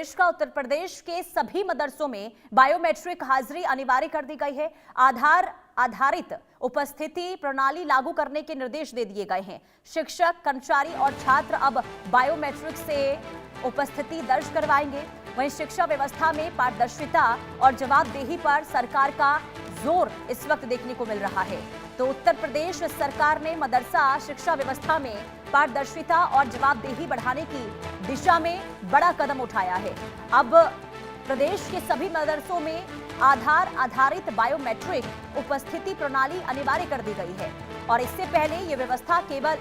देश का उत्तर प्रदेश के सभी मदरसों में बायोमेट्रिक हाजिरी अनिवार्य कर दी गई है। आधार आधारित उपस्थिति प्रणाली लागू करने के निर्देश दे दिए गए हैं। शिक्षक, कर्मचारी और छात्र अब बायोमेट्रिक से उपस्थिति दर्ज करवाएंगे। वहीं शिक्षा व्यवस्था में पारदर्शिता और जवाबदेही पर सरकार का जोर इस वक्त देखने को मिल रहा है। तो उत्तर प्रदेश सरकार ने मदरसा शिक्षा व्यवस्था में पारदर्शिता और जवाबदेही बढ़ाने की दिशा में बड़ा कदम उठाया है। अब प्रदेश के सभी मदरसों में आधार आधारित बायोमेट्रिक उपस्थिति प्रणाली अनिवार्य कर दी गई है और इससे पहले यह व्यवस्था केवल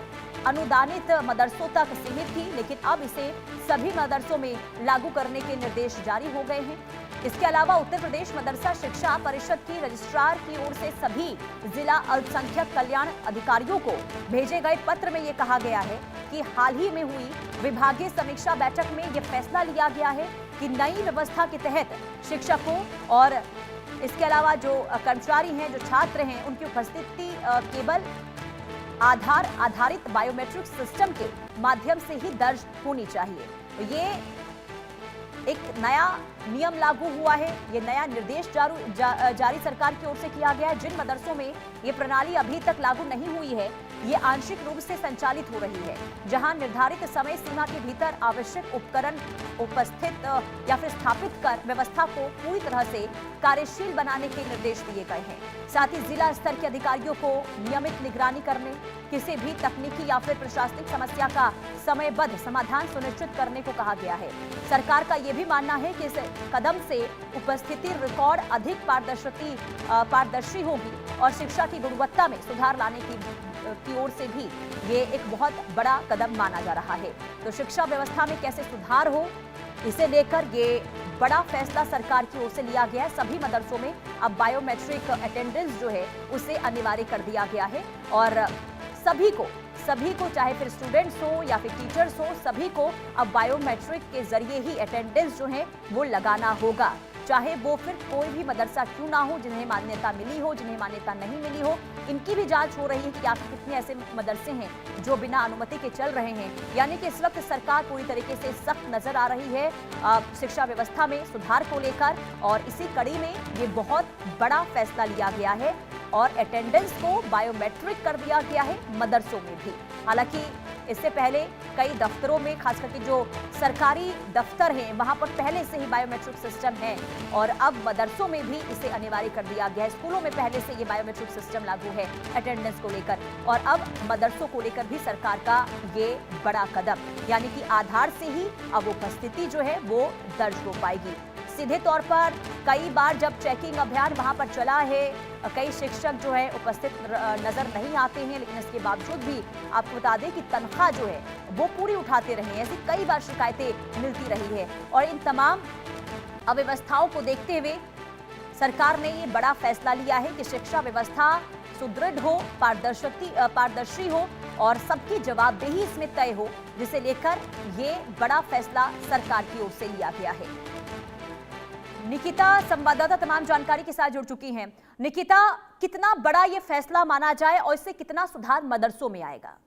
अनुदानित मदरसों तक सीमित थी, लेकिन अब इसे सभी मदरसों में लागू करने के निर्देश जारी हो गए हैं। इसके अलावा उत्तर प्रदेश मदरसा शिक्षा परिषद की रजिस्ट्रार की ओर से सभी जिला अल्पसंख्यक कल्याण अधिकारियों को भेजे गए पत्र में यह कहा गया है कि हाल ही में हुई विभागीय समीक्षा बैठक में यह फैसला लिया गया है कि नई व्यवस्था के तहत शिक्षकों और इसके अलावा जो कर्मचारी हैं, जो छात्र हैं, उनकी उपस्थिति केवल आधार आधारित बायोमेट्रिक सिस्टम के माध्यम से ही दर्ज होनी चाहिए। ये एक नया नियम लागू हुआ है, ये नया निर्देश जारी सरकार की ओर से किया गया है। जिन मदरसों में ये प्रणाली अभी तक लागू नहीं हुई है, ये आंशिक रूप से संचालित हो रही है, जहां निर्धारित समय सीमा के भीतर आवश्यक उपकरण उपस्थित या फिर स्थापित कर व्यवस्था को पूरी तरह से कार्यशील बनाने के निर्देश दिए गए हैं। साथ ही जिला स्तर के अधिकारियों को नियमित निगरानी करने, किसी भी तकनीकी या फिर प्रशासनिक समस्या का समयबद्ध समाधान सुनिश्चित करने को कहा गया है। सरकार का यह भी मानना है कि इस कदम से उपस्थिति रिकॉर्ड अधिक पारदर्शी होगी और शिक्षा की गुणवत्ता में सुधार लाने की ओर से भी ये एक बहुत बड़ा कदम माना जा रहा है। तो शिक्षा व्यवस्था में कैसे सुधार हो, इसे लेकर ये बड़ा फैसला सरकार की ओर से लिया गया है। सभी मदरसों में अब बायोमेट्रिक अटेंडेंस जो है उसे अनिवार्य कर दिया गया है और सभी को चाहे फिर स्टूडेंट्स हो या फिर टीचर्स हो, सभी को अब बायोमेट्रिक के जरिए ही अटेंडेंस जो है वो लगाना होगा, चाहे वो फिर कोई भी मदरसा क्यों ना हो, जिन्हें मान्यता मिली हो, जिन्हें मान्यता नहीं मिली हो। इनकी भी जांच हो रही है कि आखिर कितने ऐसे मदरसे हैं जो बिना अनुमति के चल रहे हैं। यानी कि इस वक्त सरकार पूरी तरीके से सख्त नजर आ रही है शिक्षा व्यवस्था में सुधार को लेकर और इसी कड़ी में ये बहुत बड़ा फैसला लिया गया है और अटेंडेंस को बायोमेट्रिक कर दिया गया है मदरसों में भी। हालांकि इससे पहले कई दफ्तरों में, खास करके जो सरकारी दफ्तर हैं, वहां पर पहले से ही बायोमेट्रिक सिस्टम है और अब मदरसों में भी इसे अनिवार्य कर दिया गया है। स्कूलों में पहले से ये बायोमेट्रिक सिस्टम लागू है अटेंडेंस को लेकर और अब मदरसों को लेकर भी सरकार का ये बड़ा कदम, यानी कि आधार से ही अब उपस्थिति जो है वो दर्ज हो पाएगी। सीधे तौर पर कई बार जब चेकिंग अभियान वहां पर चला है, कई शिक्षक जो है उपस्थित नजर नहीं आते हैं, लेकिन इसके बावजूद भी आपको बता दें कि तनख्वाह जो है वो पूरी उठाते रहे हैं। ऐसी कई बार शिकायतें मिलती रही है और इन तमाम अव्यवस्थाओं को देखते हुए सरकार ने ये बड़ा फैसला लिया है कि शिक्षा व्यवस्था सुदृढ़ हो, पारदर्शी हो और सबकी जवाबदेही इसमें तय हो, जिसे लेकर ये बड़ा फैसला सरकार की ओर से लिया गया है। निकिता संवाददाता तमाम जानकारी के साथ जुड़ चुकी हैं। निकिता, कितना बड़ा ये फैसला माना जाए और इससे कितना सुधार मदरसों में आएगा?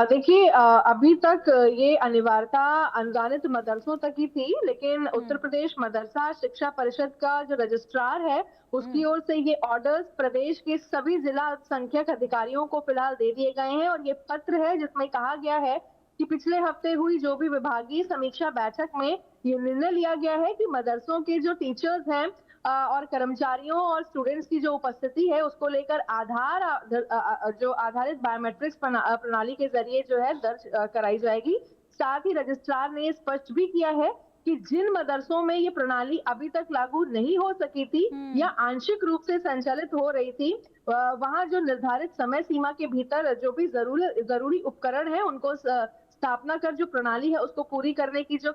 देखिए, अभी तक ये अनिवार्यता अनुदानित मदरसों तक ही थी, लेकिन उत्तर प्रदेश मदरसा शिक्षा परिषद का जो रजिस्ट्रार है उसकी ओर से ये ऑर्डर्स प्रदेश के सभी जिला अल्पसंख्यक अधिकारियों को फिलहाल दे दिए गए हैं और ये पत्र है जिसमें कहा गया है कि पिछले हफ्ते हुई जो भी विभागीय समीक्षा बैठक में ये निर्णय लिया गया है कि मदरसों के जो टीचर्स हैं और कर्मचारियों और स्टूडेंट्स की जो उपस्थिति है उसको लेकर जो आधारित बायोमेट्रिक्स प्रणाली के जरिए जो है दर्ज कराई जाएगी। साथ ही रजिस्ट्रार ने स्पष्ट भी किया है कि जिन मदरसों में ये प्रणाली अभी तक लागू नहीं हो सकी थी या आंशिक रूप से संचालित हो रही थी, वहां जो निर्धारित समय सीमा के भीतर जो भी जरूरी उपकरण है उनको स्थापना कर जो प्रणाली है उसको पूरी करने की जो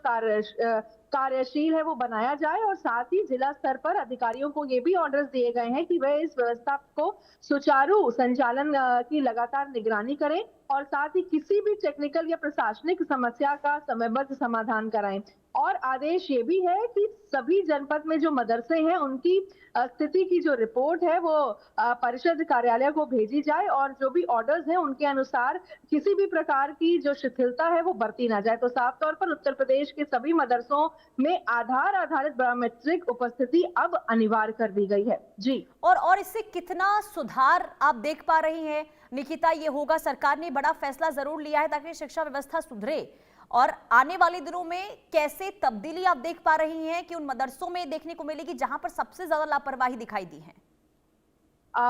कार्यशील है वो बनाया जाए और साथ ही जिला स्तर पर अधिकारियों को ये भी ऑर्डर्स दिए गए हैं कि वह इस व्यवस्था को सुचारू संचालन की लगातार निगरानी करें और साथ ही किसी भी टेक्निकल या प्रशासनिक समस्या का समयबद्ध समाधान कराएं। और आदेश ये भी है कि सभी जनपद में जो मदरसे हैं उनकी स्थिति की जो रिपोर्ट है वो परिषद कार्यालय को भेजी जाए और जो भी ऑर्डर्स हैं उनके अनुसार किसी भी प्रकार की जो शिथिलता है वो बरती ना जाए। तो साफ तौर पर उत्तर प्रदेश के सभी मदरसों में आधार आधारित बायोमेट्रिक उपस्थिति अब अनिवार्य कर दी गई है। जी। और इससे कितना सुधार आप देख पा रही हैं निकिता? ये होगा, सरकार ने बड़ा फैसला जरूर लिया है ताकि शिक्षा व्यवस्था सुधरे, और आने वाले दिनों में कैसे तब्दीली आप देख पा रही हैं कि उन मदरसों में देखने को मिलेगी जहां पर सबसे ज्यादा लापरवाही दिखाई दी है?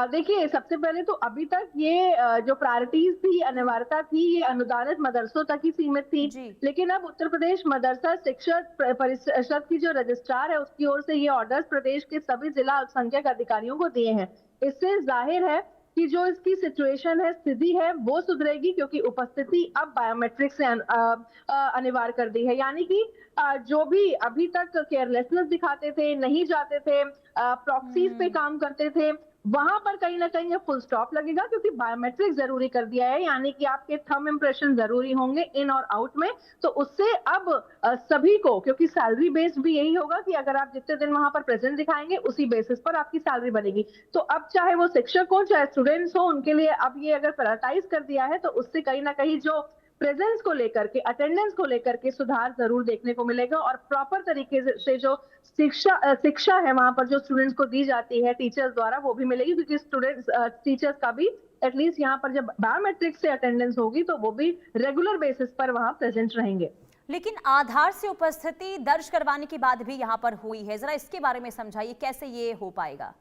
देखिए, सबसे पहले तो अभी तक ये जो प्रायोरिटीज थी, अनिवार्यता थी, ये अनुदानित मदरसों तक ही सीमित थी। लेकिन अब उत्तर प्रदेश मदरसा शिक्षा परिषद की जो रजिस्ट्रार है उसकी ओर से ये ऑर्डर्स प्रदेश के सभी जिला अल्पसंख्यक अधिकारियों को दिए हैं। इससे जाहिर है कि जो इसकी सिचुएशन है, स्थिति है, वो सुधरेगी क्योंकि उपस्थिति अब बायोमेट्रिक से अनिवार्य कर दी है। यानी कि जो भी अभी तक केयरलेसनेस दिखाते थे, नहीं जाते थे, प्रॉक्सीज पे काम करते थे, वहां पर कहीं ना कहीं फुल स्टॉप लगेगा क्योंकि बायोमेट्रिक जरूरी कर दिया है। यानी कि आपके थंब इंप्रेशन जरूरी होंगे इन और आउट में। तो उससे अब सभी को, क्योंकि सैलरी बेस्ड भी यही होगा कि अगर आप जितने दिन वहां पर प्रेजेंट दिखाएंगे उसी बेसिस पर आपकी सैलरी बनेगी। तो अब चाहे वो शिक्षक हो चाहे स्टूडेंट्स हो, उनके लिए अब ये अगर प्रायोरिटाइज कर दिया है तो उससे कहीं ना कहीं जो प्रेजेंस को लेकर के, अटेंडेंस को लेकर के सुधार जरूर देखने को मिलेगा और प्रॉपर तरीके से जो शिक्षा है वहां पर जो स्टूडेंट्स को दी जाती है टीचर्स द्वारा वो भी मिलेगी, क्योंकि स्टूडेंट्स टीचर्स का भी एटलीस्ट यहाँ पर जब बायोमेट्रिक से अटेंडेंस होगी तो वो भी रेगुलर बेसिस पर वहां प्रेजेंट रहेंगे। लेकिन आधार से उपस्थिति दर्ज करवाने की बात भी यहाँ पर हुई है, जरा इसके बारे में समझाइए, कैसे ये हो पाएगा?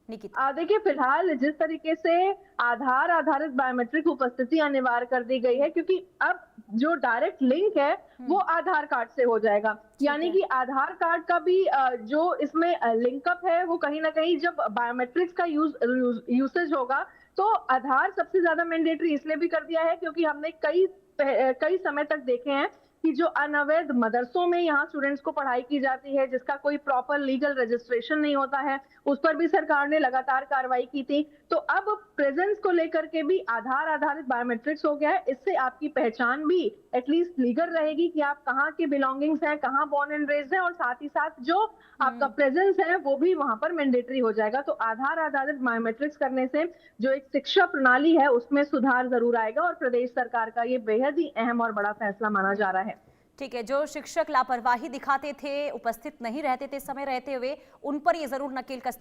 देखिए, फिलहाल जिस तरीके से आधार आधारित बायोमेट्रिक उपस्थिति अनिवार्य कर दी गई है, क्योंकि अब जो डायरेक्ट लिंक है वो आधार कार्ड से हो जाएगा। यानी कि आधार कार्ड का भी जो इसमें लिंकअप है वो कहीं ना कहीं जब बायोमेट्रिक्स का यूसेज होगा तो आधार सबसे ज्यादा मैंडेटरी इसलिए भी कर दिया है क्योंकि हमने कई समय तक देखे हैं कि जो अनवैध मदरसों में यहाँ स्टूडेंट्स को पढ़ाई की जाती है, जिसका कोई प्रॉपर लीगल रजिस्ट्रेशन नहीं होता है, उस पर भी सरकार ने लगातार कार्रवाई की थी। तो अब प्रेजेंस को लेकर के भी आधार आधारित बायोमेट्रिक्स हो गया है। इससे आपकी पहचान भी एटलीस्ट लीगल रहेगी कि आप कहाँ के बिलोंगिंग्स हैं, कहाँ बोर्न एंड रेज्ड हैं, और साथ ही साथ जो आपका प्रेजेंस है वो भी वहां पर मैंडेटरी हो जाएगा। तो आधार आधारित बायोमेट्रिक्स करने से जो एक शिक्षा प्रणाली है उसमें सुधार जरूर आएगा और प्रदेश सरकार का ये बेहद ही अहम और बड़ा फैसला माना जा रहा है। ठीक है, जो शिक्षक लापरवाही दिखाते थे, उपस्थित नहीं रहते थे समय रहते हुए, उन पर ये जरूर नकेल कसने